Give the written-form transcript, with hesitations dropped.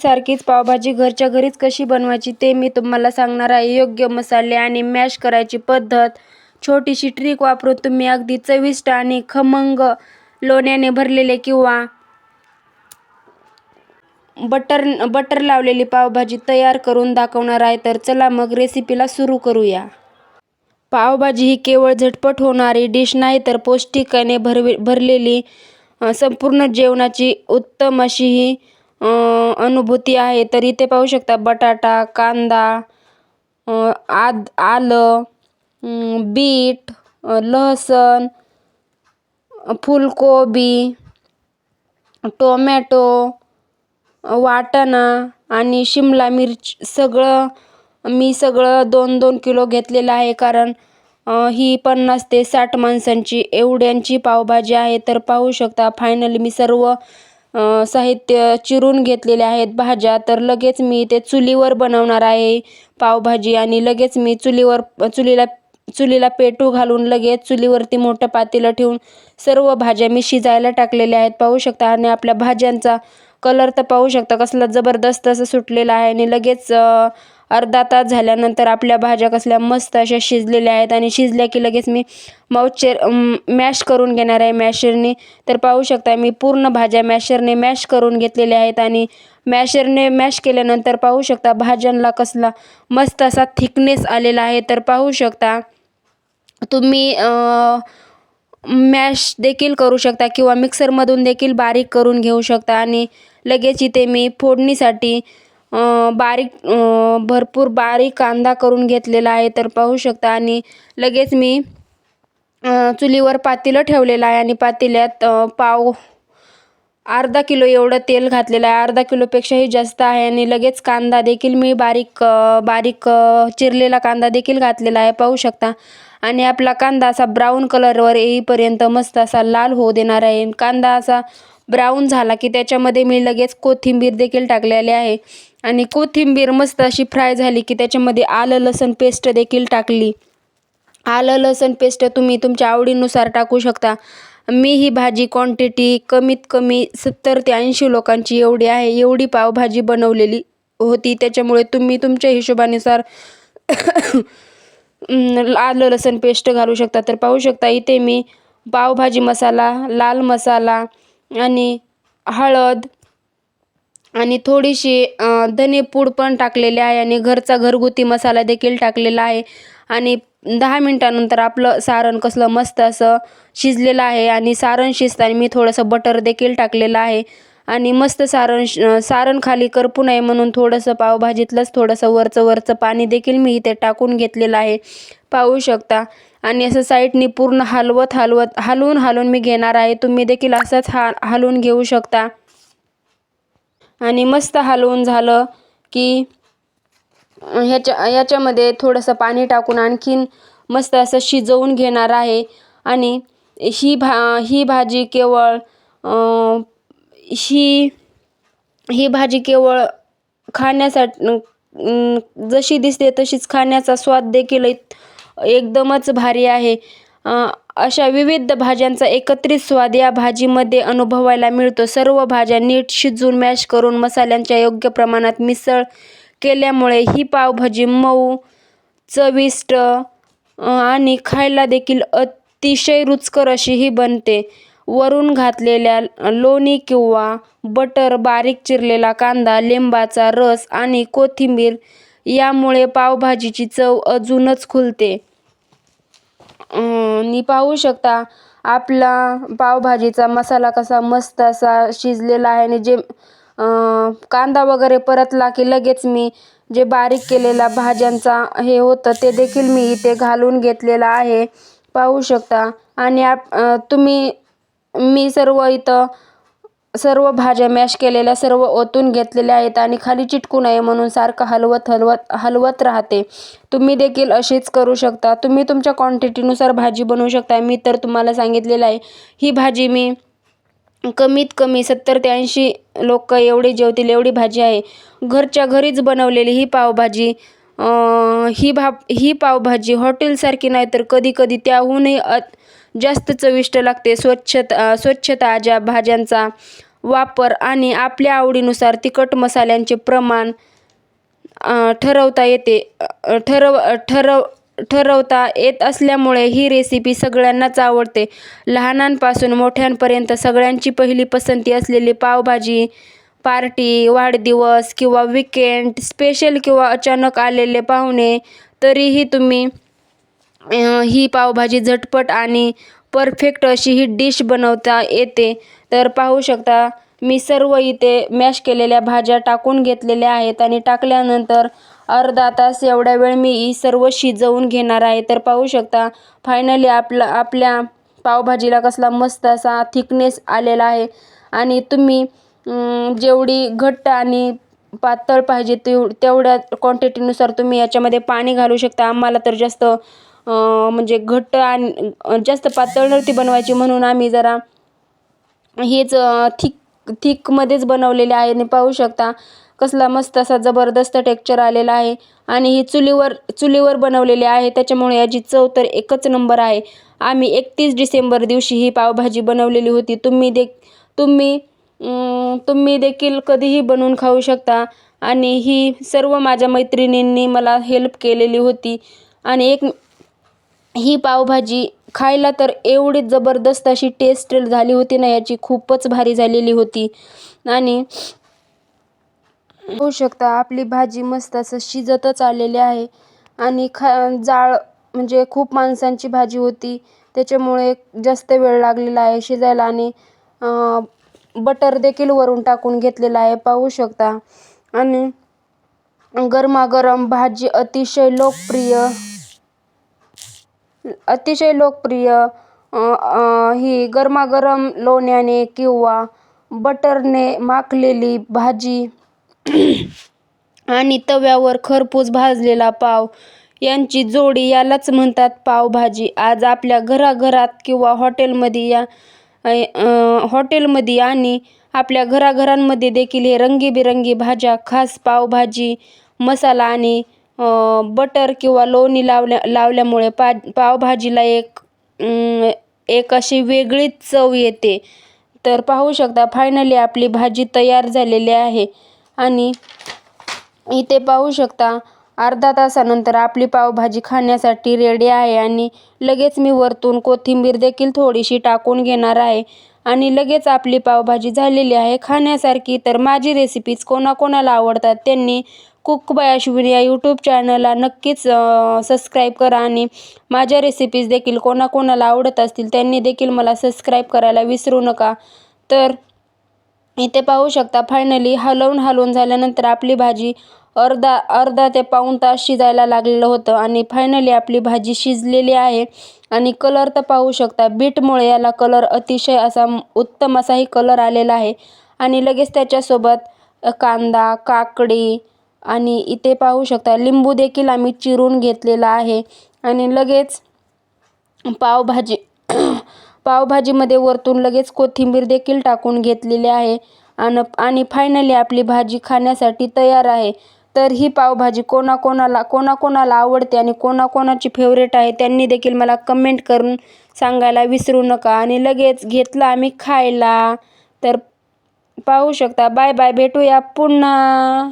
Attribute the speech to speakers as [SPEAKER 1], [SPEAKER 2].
[SPEAKER 1] सारखीच पावभाजी घरच्या घरीच कशी बनवायची ते मी तुम्हाला सांगणार आहे. योग्य मसाले आणि मॅश करायची पद्धत, छोटीशी ट्रिक वापरून तुम्ही अगदी चविष्ट आणि खमंग लोण्याने भरलेले किंवा बटर लावलेली पावभाजी तयार करून दाखवणार आहे. तर चला मग रेसिपीला सुरू करूया. पावभाजी ही केवळ झटपट होणारी डिश नाही तर पौष्टिकाने भरलेली संपूर्ण जेवणाची उत्तम अशी ही अनुभूती आहे. तर इथे पाहू शकता बटाटा, कांदा, आलं, बीट, लसूण, फुलकोबी, टोमॅटो, वाटाणा आणि शिमला मिर्च मी सगळं 2-2 किलो घेतलेलं आहे. कारण ही 50 ते 60 माणसांची एवढ्यांची पावभाजी आहे. तर पाहू शकता फायनली मी सर्व साहित्य चिरून घेतलेले आहेत भाज्या. तर लगेच मी ते चुलीवर बनवणार आहे पावभाजी आणि लगेच मी चुलीला पेटू घालून लगेच चुलीवरती मोठं पातेलं ठेवून सर्व भाज्या मी शिजायला टाकलेल्या आहेत पाहू शकता. आणि आपल्या भाज्यांचा कलर तर पाहू शकता कसला जबरदस्त असं सुटलेला आहे. आणि लगेच अर्धा तास झाल्यानंतर आपल्या भाज्या कसल्या मस्त अशा शिजलेल्या आहेत. आणि शिजल्या की लगेच मी मॅश करून घेणार आहे मॅशरने. तर पाहू शकता मी पूर्ण भाज्या मॅशरने मॅश करून घेतलेल्या आहेत. आणि मॅशरने मॅश केल्यानंतर पाहू शकता भाज्यांना कसला मस्त असा थिकनेस आलेला आहे. तर पाहू शकता तुम्ही मॅश देखील करू शकता किंवा मिक्सरमधून देखील बारीक करून घेऊ शकता. आणि लगेच इथे मी फोडणीसाठी भरपूर बारीक कांदा करून घेतलेला आहे. तर पाहू शकता आणि लगेच मी चुलीवर पातेलं ठेवलेलं आहे आणि पातेल्यात अर्धा किलो एवढं तेल घातलेलं आहे. अर्धा किलोपेक्षाही जास्त आहे. आणि लगेच कांदा देखील मी बारीक चिरलेला कांदा देखील घातलेला आहे पाहू शकता. आणि आपला कांदा असा ब्राऊन कलरवर येईपर्यंत मस्त असा लाल होऊ देणार आहे. कांदा असा ब्राऊन झाला की त्याच्यामध्ये मी लगेच कोथिंबीर देखील टाकलेली आहे. आणि कोथिंबीर मस्त अशी फ्राय झाली की त्याच्यामध्ये आलं लसूण पेस्ट देखील टाकली. आलं लसूण पेस्ट तुम्ही तुमच्या आवडीनुसार टाकू शकता. मी ही भाजी क्वांटिटी कमीत कमी 70 ते 80 लोकांची एवढी आहे. एवढी पावभाजी बनवलेली होती. त्याच्यामुळे तुम्ही तुमच्या हिशोबानुसार आलं लसूण पेस्ट घालू शकता. तर पाहू शकता इथे मी पावभाजी मसाला, लाल मसाला आणि हळद आणि थोडीशी धनेपूड पण टाकलेली आहे. आणि घरचा घरगुती मसाला देखील टाकलेला आहे. आणि 10 मिनिटानंतर आपलं सारण कसलं मस्त असं शिजलेलं आहे. आणि सारण शिजताना मी थोडंसं बटर देखील टाकलेलं आहे. आणि मस्त सारण खाली करपू नये म्हणून थोडंसं पावभाजीतलंच थोडंसं वरचं पाणी देखील मी इथे टाकून घेतलेलं आहे पाहू शकता. आणि असं साईडनी पूर्ण हलवून मी घेणार आहे. तुम्ही देखील असंच हलवून घेऊ शकता. आणि मस्त हलवून झालं की याच्यामध्ये थोडंसं पाणी टाकून आणखीन मस्त असं शिजवून घेणार आहे. आणि ही भाजी केवळ ही भाजी केवळ खाण्यासाठी जशी दिसते तशीच खाण्याचा स्वाद देखील एकदमच भारी आहे. अशा विविध भाज्यांचा एकत्रित स्वाद या भाजीमध्ये अनुभवायला मिळतो. सर्व भाज्या नीट शिजवून मॅश करून मसाल्यांच्या योग्य प्रमाणात मिसळ केल्यामुळे ही पावभाजी मऊ, चविष्ट आणि खायला देखील अतिशय रुचकर अशी ही बनते. वरून घातलेल्या लोणी किंवा बटर, बारीक चिरलेला कांदा, लिंबाचा रस आणि कोथिंबीर यामुळे पावभाजीची चव अजूनच खुलते. आणि पाहू शकता आपला पावभाजीचा मसाला कसा मस्त असा शिजलेला आहे. आणि जे कांदा वगैरे परतला की लगेच मी जे बारीक केलेला भाज्यांचा हे होतं ते देखील मी इथे घालून घेतलेला आहे पाहू शकता. आणि मी सर्व भाज्या मॅश केलेल्या सर्व ओतून घेतलेल्या आहेत. आणि खाली चिटकू नये म्हणून सारखं हलवत राहते. तुम्ही देखील अशीच करू शकता. तुम्ही तुमच्या क्वांटिटीनुसार भाजी बनवू शकता. मी तर तुम्हाला सांगितलेलं आहे ही भाजी मी कमीत कमी 70 ते 80 लोक एवढे जेवतील एवढी भाजी आहे. घरच्या घरीच बनवलेली ही पावभाजी ही पावभाजी हॉटेलसारखी नाही तर कधी त्याहूनही जास्त चविष्ट लागते. स्वच्छ ताज्या भाज्यांचा वापर आणि आपल्या आवडीनुसार तिखट मसाल्यांचे प्रमाण ठरवता येते ठरवता येत असल्यामुळे ही रेसिपी सगळ्यांनाच आवडते. लहानांपासून मोठ्यांपर्यंत सगळ्यांची पहिली पसंती असलेली पावभाजी. पार्टी, वाढदिवस किंवा वीकेंड स्पेशल किंवा अचानक आलेले पाहुणे, तरीही तुम्ही ही पावभाजी झटपट आणि परफेक्ट अशी ही डिश बनवता येते. तर पाहू शकता मी सर्व इथे मॅश केलेल्या भाज्या टाकून घेतलेल्या आहेत आणि टाकल्यानंतर अर्धा तास एवढा वेळ मी ही सर्व शिजवून घेणार आहे. तर पाहू शकता फायनली आपल्या पावभाजीला कसला मस्त असा थिकनेस आलेला आहे. आणि तुम्ही जेवढी घट्ट आणि पातळ पाहिजे तेवढ्या क्वांटिटीनुसार तुम्ही याच्यामध्ये पाणी घालू शकता. आम्हाला तर जास्त म्हणजे घट्ट आणि जास्त पातळ नव्हती बनवायची, म्हणून आम्ही जरा हेच थिकमध्येच बनवलेले आहे. आणि पाहू शकता कसला मस्त असा जबरदस्त टेक्स्चर आलेला आहे. आणि ही चुलीवर बनवलेली आहे, त्याच्यामुळे याची चव तर एकच नंबर आहे. आम्ही 31 डिसेंबर दिवशी ही पावभाजी बनवलेली होती. तुम्ही देखील कधीही बनवून खाऊ शकता. आणि ही सर्व माझ्या मैत्रिणींनी मला हेल्प केलेली होती. आणि ही पावभाजी खायला तर एवढी जबरदस्त अशी टेस्ट झाली होती ना, याची खूपच भारी झालेली होती. आणि होऊ शकता आपली भाजी मस्त असं शिजतच आलेली आहे. आणि जाळ म्हणजे खूप माणसांची भाजी होती, त्याच्यामुळे जास्त वेळ लागलेला आहे शिजायला. आणि बटर देखील वरून टाकून घेतलेला आहे, पाहू शकता. आणि गरमागरम भाजी अतिशय लोकप्रिय ही गरमागरम लोण्याने किंवा बटरने माखलेली भाजी आणि तव्यावर खरपूस भाजलेला पाव यांची जोडी यालाच म्हणतात पावभाजी. आज आपल्या घराघरात किंवा हॉटेलमध्ये आणि आपल्या घराघरांमध्ये देखील हे रंगीबिरंगी भाज्या, खास पावभाजी मसाला आणि बटर किंवा लोणी लावल्यामुळे पावभाजीला एक अशी वेगळीच चव येते. तर पाहू शकता फायनली आपली भाजी तयार झालेली आहे. आणि इथे पाहू शकता अर्धा तासानंतर आपली पावभाजी खाण्यासाठी रेडी आहे. आणि लगेच मी वरतून कोथिंबीर देखील थोडीशी टाकून घेणार आहे. आणि लगेच आपली पावभाजी झालेली आहे खाण्यासारखी. तर माझी रेसिपीज कोणाकोणाला आवडतात त्यांनी कुक बाय अश्विनी या यूट्यूब चॅनलला नक्कीच सबस्क्राईब करा. आणि माझ्या रेसिपीज देखील कोणाकोणाला आवडत असतील त्यांनी देखील मला सबस्क्राईब करायला विसरू नका. तर इथे पाहू शकता फायनली हलवून झाल्यानंतर आपली भाजी अर्धा ते पाऊण तास शिजायला लागलेलं होतं. आणि फायनली आपली भाजी शिजलेली आहे. आणि कलर तर पाहू शकता, बीटमुळे याला कलर अतिशय असा उत्तम असाही कलर आलेला आहे. आणि लगेच त्याच्यासोबत कांदा, काकडी आणि इथे पाहू शकता लिंबू देखील आम्ही चिरून घेतलेला आहे. आणि लगेच पावभाजीमध्ये वरतून लगेच कोथिंबीर देखील टाकून घेतलेली आहे. आणि फायनली आपली भाजी खाण्यासाठी तयार आहे. तर ही पावभाजी कोणाकोणाला आवडते आणि कोणाकोणाची फेवरेट आहे त्यांनी देखील मला कमेंट करून सांगायला विसरू नका. आणि लगेच घेतलं आम्ही खायला. तर पाहू शकता. बाय बाय, भेटूया पुन्हा.